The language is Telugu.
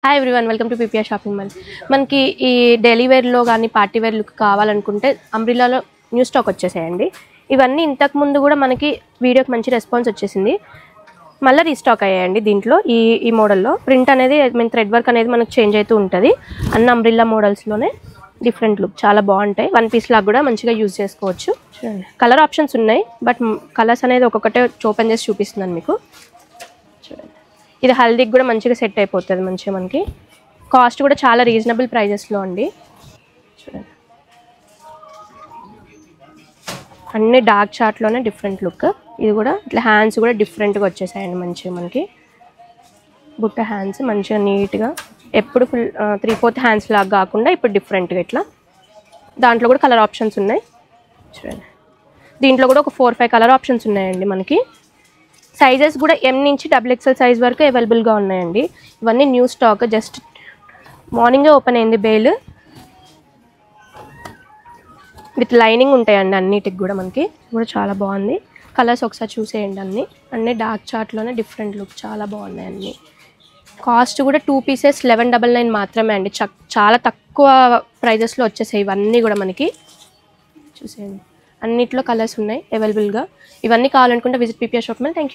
Hi everyone, welcome to PPR shopping mall. మనకి ఈ డైలీ వేర్లో కానీ పార్టీ వేర్ లుక్ కావాలనుకుంటే అంబ్రిల్లాలో న్యూ స్టాక్ వచ్చేసాయండి. ఇవన్నీ ఇంతకుముందు కూడా మనకి వీడియోకి మంచి రెస్పాన్స్ వచ్చేసింది, మళ్ళీ రీస్టాక్ అయ్యాయండి. దీంట్లో ఈ మోడల్లో ప్రింట్ అనేది థ్రెడ్ వర్క్ అనేది మనకు చేంజ్ అవుతూ ఉంటుంది. అన్ని అంబ్రిల్లా మోడల్స్లోనే డిఫరెంట్ లుక్ చాలా బాగుంటాయి. వన్ పీస్ లాగా కూడా మంచిగా యూజ్ చేసుకోవచ్చు. చూడండి, కలర్ ఆప్షన్స్ ఉన్నాయి, బట్ కలర్స్ అనేది ఒక్కొక్కటే ఓపెన్ చేసి చూపిస్తున్నాను మీకు. చూడండి, ఇది హల్దీకి కూడా మంచిగా సెట్ అయిపోతుంది. మంచిగా మనకి కాస్ట్ కూడా చాలా రీజనబుల్ ప్రైజెస్లో అండి. చూడండి, అన్ని డార్క్ చార్ట్లోనే డిఫరెంట్ లుక్. ఇది కూడా ఇట్లా హ్యాండ్స్ కూడా డిఫరెంట్గా వచ్చేసాయండి. మంచిగా మనకి బుట్ట హ్యాండ్స్ మంచిగా నీట్గా, ఎప్పుడు ఫుల్ 3/4 హ్యాండ్స్ లాగా కాకుండా ఇప్పుడు డిఫరెంట్గా ఇట్లా. దాంట్లో కూడా కలర్ ఆప్షన్స్ ఉన్నాయి. చూడండి, దీంట్లో కూడా ఒక 4-5 కలర్ ఆప్షన్స్ ఉన్నాయండి. మనకి సైజెస్ కూడా M నుంచి XXL సైజ్ వరకు అవైలబుల్గా ఉన్నాయండి. ఇవన్నీ న్యూ స్టాక్, జస్ట్ మార్నింగే ఓపెన్ అయింది బేల్. విత్ లైనింగ్ ఉంటాయండి అన్నిటికి కూడా. మనకి కూడా చాలా బాగుంది. కలర్స్ ఒకసారి చూసేయండి. అన్నీ డార్క్ చార్ట్లోనే డిఫరెంట్ లుక్ చాలా బాగున్నాయి అన్నీ. కాస్ట్ కూడా 2 పీసెస్ 1199 మాత్రమే అండి. చాలా తక్కువ ప్రైజెస్లో వచ్చేసాయి ఇవన్నీ కూడా మనకి. చూసేయండి, అన్నిట్లో కలర్స్ ఉన్నాయి అవైలబుల్గా. ఇవన్నీ కావాలనుకుంటే visit PPR shop mall. Thank you.